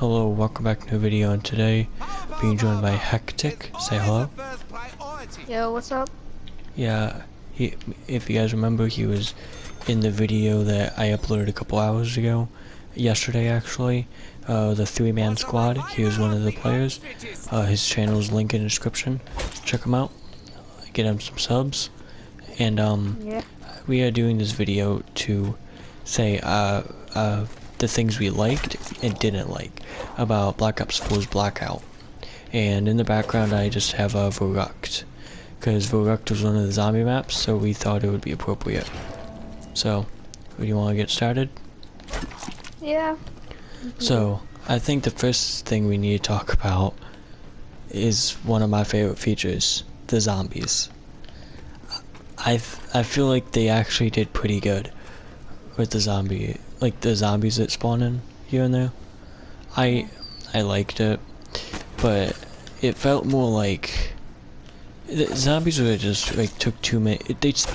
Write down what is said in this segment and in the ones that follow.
Hello, welcome back to a new video, and today being joined by Hectic. Say hello. Yo, what's up? Yeah, if you guys remember, he was in the video that I uploaded a couple hours ago, yesterday actually. The 3-man squad. He was one of the players. His channel is linked in the description. Check him out. Get him some subs. And Yeah. we are doing this video to say the things we liked and didn't like about Black Ops 4's Blackout. And in the background I just have Verrucht, because Verrucht was one of the zombie maps, so we thought it would be appropriate. So, do you want to get started? Yeah. So, I think the first thing we need to talk about is one of my favorite features, the zombies. I feel like they actually did pretty good with the zombies that spawn in here and there. I liked it, but it felt more like the zombies were just like took too many. They just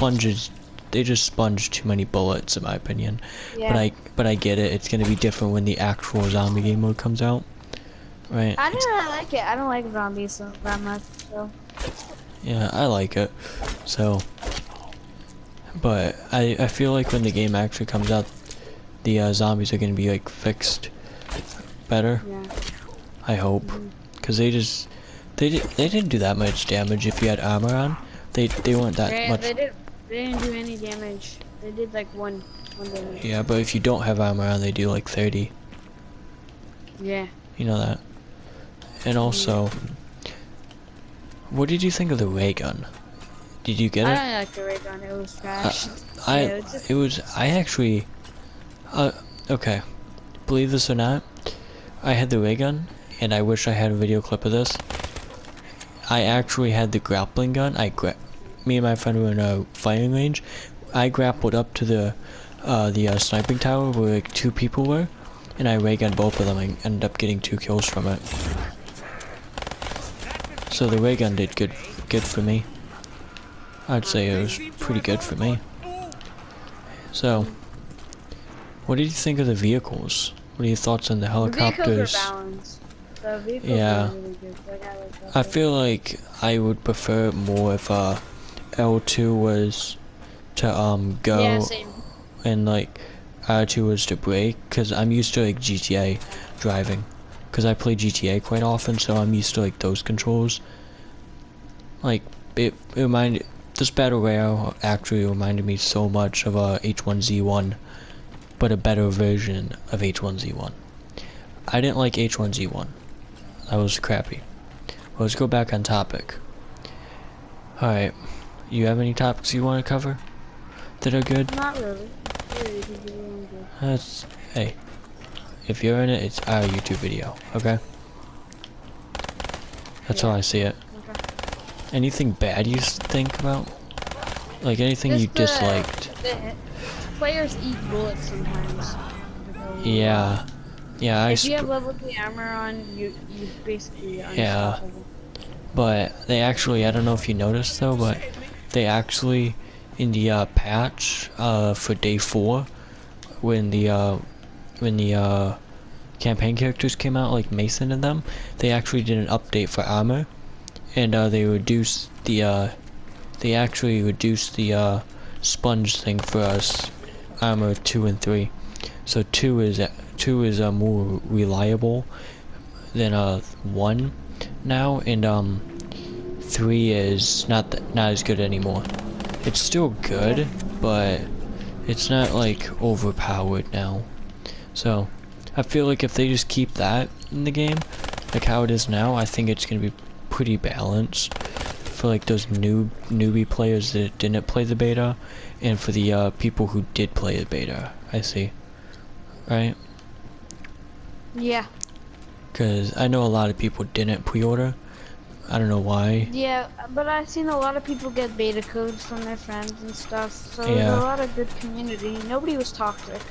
sponged too many bullets, in my opinion. Yeah. But I get it. It's gonna be different when the actual zombie game mode comes out, right? I didn't really like it. I don't like zombies so that much, so. Yeah, I like it. So, but I feel like when the game actually comes out, the zombies are gonna be like fixed better. Yeah. I hope, because they didn't do that much damage if you had armor on. They weren't that much. They didn't do any damage. They did like one damage. Yeah, but if you don't have armor on, they do like 30. Yeah. You know that. And also, what did you think of the ray gun? Did you get it? I don't like the ray gun. It was trash. I actually, okay, believe this or not, I had the ray gun, and I wish I had a video clip of this. I actually had the grappling gun. Me and my friend were in a firing range. I grappled up to the sniping tower where like 2 people were, and I ray gunned both of them and ended up getting 2 kills from it. So the ray gun did good for me. I'd say it was pretty good for me. So, what did you think of the vehicles? What are your thoughts on the helicopters? The vehicles are balanced. The vehicles Yeah. are really good. Like, I like that. I feel like I would prefer it more if L2 was to go, Yeah, same. and like R2 was to brake, because I'm used to like GTA driving, because I play GTA quite often, so I'm used to like those controls. Like this battle royale actually reminded me so much of H1Z1, but a better version of H1Z1. I didn't like H1Z1. That was crappy. Well, let's go back on topic. Alright, you have any topics you want to cover that are good? Not really. Hey, if you're in it, it's our YouTube video, okay? That's how I see it. Okay. Anything bad you think about? Like anything you disliked? The players eat bullets sometimes. Yeah. Yeah, if you have level 3 armor on, you basically are unstoppable. But they actually, I don't know if you noticed though, but they actually, in the patch for day 4, when the campaign characters came out, like Mason and them, they actually did an update for armor, and they actually reduced the sponge thing for us, armor 2 and 3. So 2 is more reliable than 1 now, and 3 is not as good anymore. It's still good, but it's not like overpowered now. So I feel like if they just keep that in the game, like how it is now, I think it's gonna be pretty balanced for like those newbie players that didn't play the beta, and for the people who did play the beta. I see, right? Yeah. Because I know a lot of people didn't pre-order. I don't know why. Yeah, but I've seen a lot of people get beta codes from their friends and stuff, so there's Yeah. a lot of good community. Nobody was toxic.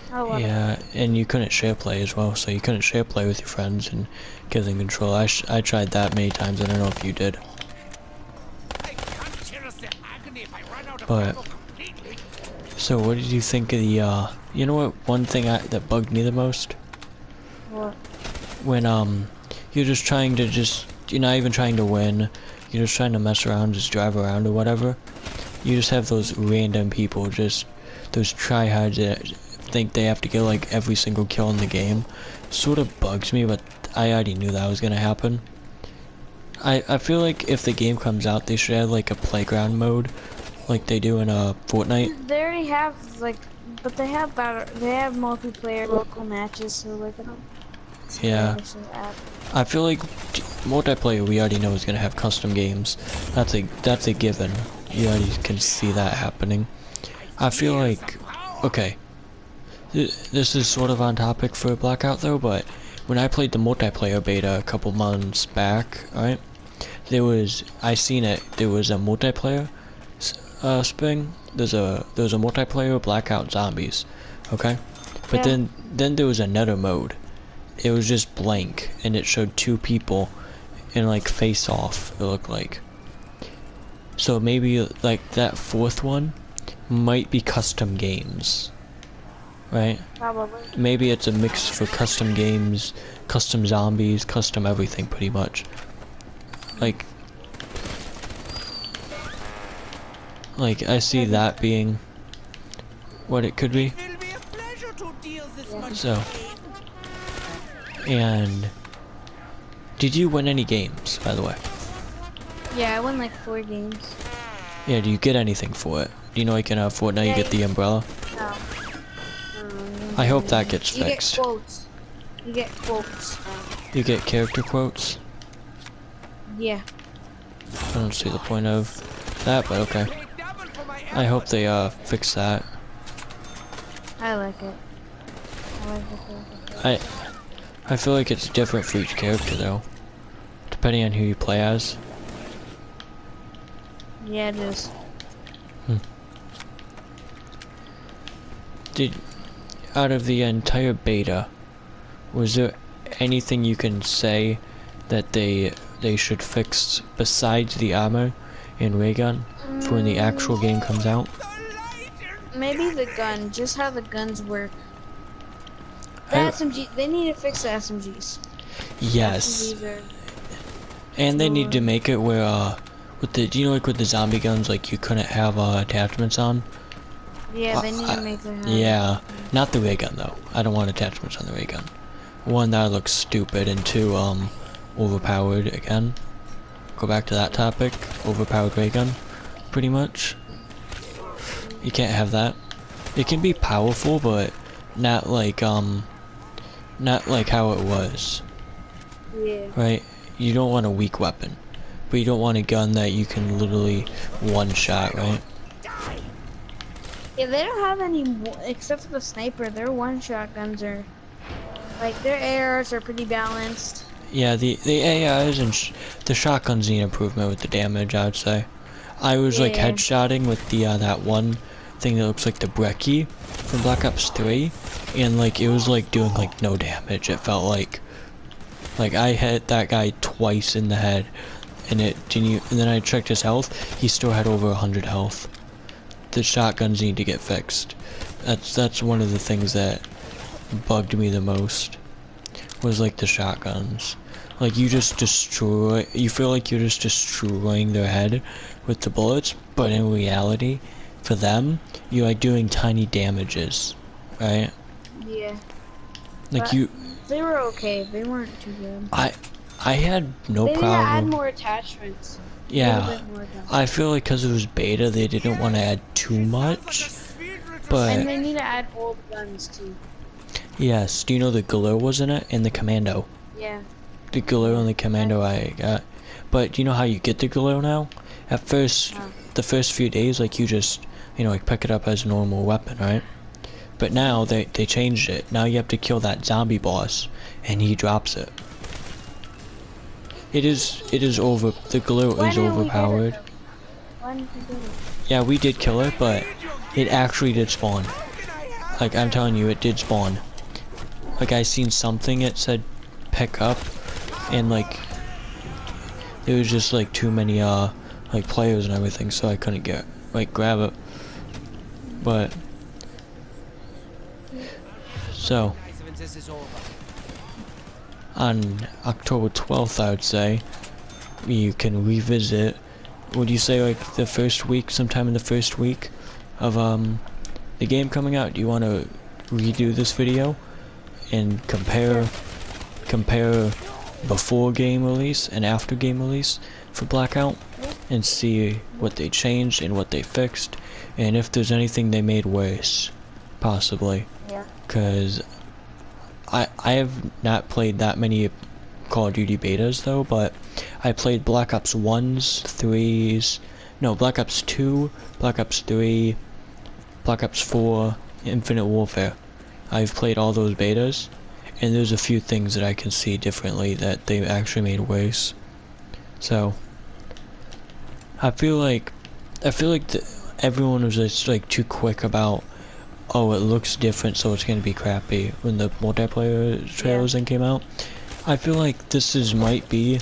Yeah, and you couldn't share play as well, so you couldn't share play with your friends and give them control. I tried that many times. I don't know if you did. But so what did you think of the you know what, one thing that bugged me the most? What? when you're just trying to you're not even trying to win, you're just trying to mess around, just drive around or whatever. You just have those random people, just those tryhards that think they have to get like every single kill in the game. Sort of bugs me, but I already knew that was gonna happen. I feel like if the game comes out, they should have like a playground mode, like they do in Fortnite. They already have like, but they have multiplayer local matches, so like I don't. Yeah. I feel like multiplayer we already know is gonna have custom games. That's a given. You already can see that happening. I feel like, okay, this is sort of on topic for Blackout though, but when I played the multiplayer beta a couple months back, right? I seen it. There was a multiplayer spring. There's a multiplayer Blackout zombies, okay? But Yeah. then there was another mode. It was just blank, and it showed two people in like face off, it looked like. So maybe like that fourth one might be custom games, right? Probably. Maybe it's a mix for custom games, custom zombies, custom everything pretty much. Like I see that being what it could be. So, and did you win any games, by the way? Yeah, I won like 4 games. Yeah, do you get anything for it? Do you know like in Fortnite you get the umbrella? No. I hope that gets fixed. You get quotes. You get quotes. You get character quotes? Yeah. I don't see the point of that, but okay. I hope they fix that. I like it. I like it. I feel like it's different for each character though, depending on who you play as. Yeah, it is. Out of the entire beta, was there anything you can say that they should fix besides the armor and ray gun for when the actual game comes out? Maybe the gun, just how the guns work. The SMG, they need to fix the SMGs. Yes. SMGs are And they need to make it where do you know like with the zombie guns, like you couldn't have attachments on? yeah, they need to make that. Yeah, not the ray gun though. I don't want attachments on the ray gun. One, that looks stupid, and two, overpowered again. Go back to that topic. Overpowered ray gun, pretty much. You can't have that. It can be powerful, but not like how it was. Yeah. Right? You don't want a weak weapon, but you don't want a gun that you can literally one-shot, right? Yeah, they don't have any, except for the sniper, their one-shot guns are, like, their ARs are pretty balanced. Yeah, the AIs and the shotguns need improvement with the damage, I would say. I was like headshotting with the that one thing that looks like the Brecci from Black Ops 3, and like it was like doing like no damage. It felt like I hit that guy twice in the head, and then I checked his health. He still had over 100 health. The shotguns need to get fixed. That's one of the things that bugged me the most. Was like the shotguns. Like you feel like you're just destroying their head with the bullets, but in reality, for them, you're like doing tiny damages, right? Yeah. Like they were okay, they weren't too good. I had no they problem. They need to add more attachments. Yeah, I feel like because it was beta, they didn't want to add too much, but... And they need to add old guns too. Yes, do you know the Galil was in it? And the Commando. Yeah. The Galil and the Commando I got. But do you know how you get the Galil now? At first, the first few days, like you just, like pick it up as a normal weapon, right? But now, they changed it. Now you have to kill that zombie boss, and he drops it. The Galil is overpowered. When did we get it? Yeah, we did kill it, but it actually did spawn. Like, I'm telling you, it did spawn. Like, I seen something, it said pick up, and like, there was just like too many, like players and everything, so I couldn't grab it. But, so, on October 12th, I would say, you can revisit. Would you say like the first week, sometime in the first week of the game coming out? Do you want to redo this video and compare before game release and after game release for Blackout, and see what they changed and what they fixed, and if there's anything they made worse, possibly? Yeah. Cause I have not played that many Call of Duty betas though, but I played Black Ops 1s, 3s, no, Black Ops 2, Black Ops 3, Black Ops 4, Infinite Warfare. I've played all those betas, and there's a few things that I can see differently that they actually made worse. So I feel like everyone was just like too quick about, oh, it looks different, so it's gonna be crappy when the multiplayer trailers then came out. I feel like this might be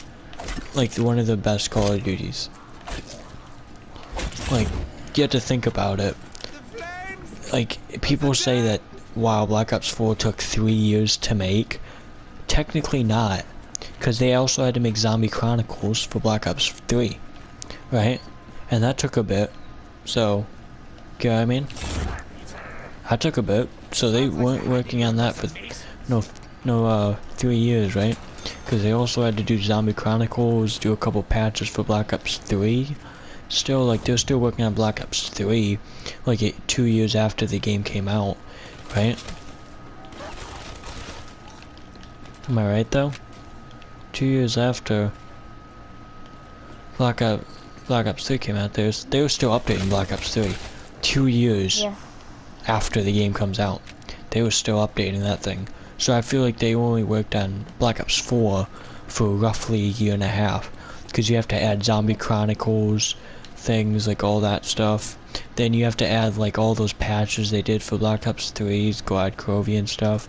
like one of the best Call of Duties. Like, you have to think about it. Like, people say that, wow, Black Ops 4 took 3 years to make. Technically not, because they also had to make Zombie Chronicles for Black Ops 3, right? And that took a bit, so, you know what I mean? That took a bit, so they weren't working on that for no 3 years, right? Because they also had to do Zombie Chronicles, do a couple patches for Black Ops 3. Still, like, they're still working on Black Ops 3, like 2 years after the game came out, right? Am I right though? 2 years after Black Ops 3 came out, they were still updating Black Ops 3. 2 years after the game comes out, they were still updating that thing. So I feel like they only worked on Black Ops 4 for roughly a year and a half, because you have to add Zombie Chronicles, things like all that stuff. Then you have to add like all those patches they did for Black Ops 3's Glad Crovy and stuff,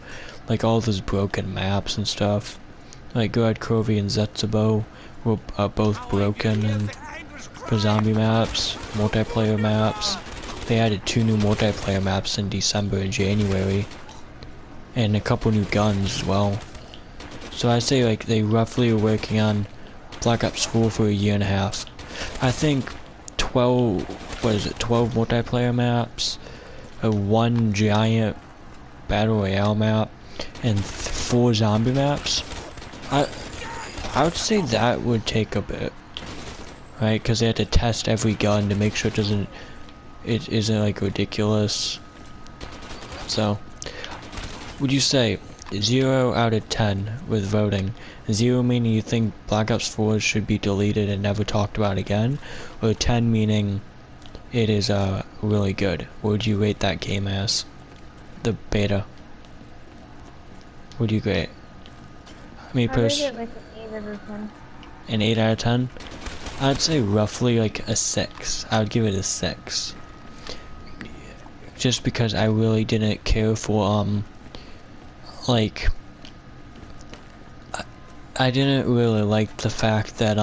like all those broken maps and stuff. Like Glad Crovy and Zetsubo are both broken, and for zombie maps, multiplayer maps. They added 2 new multiplayer maps in December and January, and a couple new guns as well. So I say like they roughly were working on Black Ops 4 for a year and a half. I think 12 multiplayer maps, 1 giant battle royale map, and 4 zombie maps. I would say that would take a bit, right? Because they had to test every gun to make sure it isn't like ridiculous. So, would you say 0 out of 10 with voting? 0 meaning you think Black Ops 4 should be deleted and never talked about again, or 10 meaning it is really good? What would you rate that game as? The beta. What do you rate? I mean, I rate it like an 8 out of 10. An 8 out of 10? I'd say roughly like a 6. I would give it a 6. Just because I really didn't care for like, I didn't really like the fact that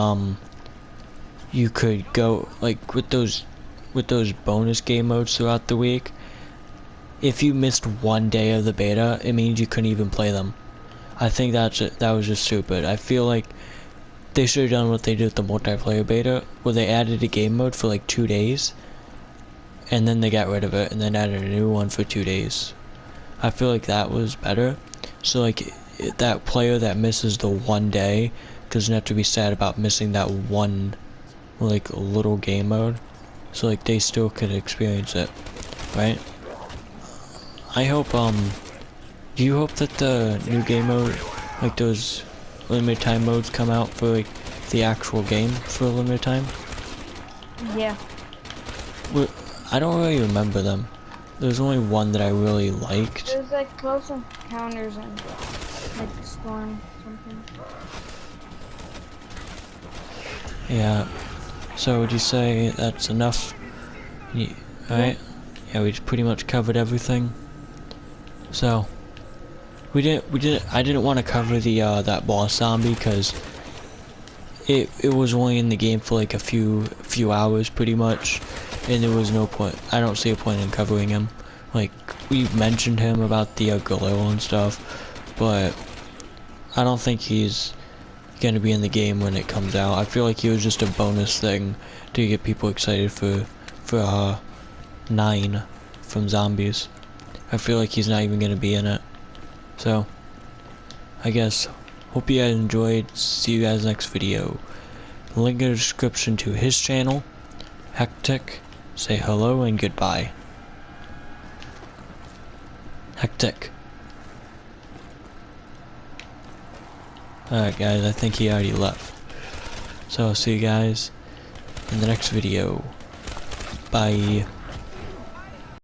you could go like with those bonus game modes throughout the week. If you missed 1 day of the beta, it means you couldn't even play them. I think that was just stupid. I feel like they should have done what they did with the multiplayer beta, where they added a game mode for like 2 days, and then they got rid of it, and then added a new one for 2 days. I feel like that was better. So like, that player that misses the 1 day doesn't have to be sad about missing that one like little game mode. So like, they still could experience it, right? I hope do you hope that the new game mode, like those limited time modes, come out for like the actual game for a limited time? Yeah. I don't really remember them. There's only one that I really liked. There's like Close Encounters and like Storm something. Yeah. So would you say that's enough? Alright? Yeah, we just pretty much covered everything. So I didn't want to cover the that boss zombie, because it was only in the game for like a few hours pretty much, and there was no point. I don't see a point in covering him. Like, we mentioned him about the gorilla and stuff, but I don't think he's gonna be in the game when it comes out. I feel like he was just a bonus thing to get people excited for 9 from Zombies. I feel like he's not even gonna be in it. So, I guess, hope you guys enjoyed. See you guys next video. Link in the description to his channel, HecTic. Say hello and goodbye. HecTic. Alright guys, I think he already left. So I'll see you guys in the next video. Bye.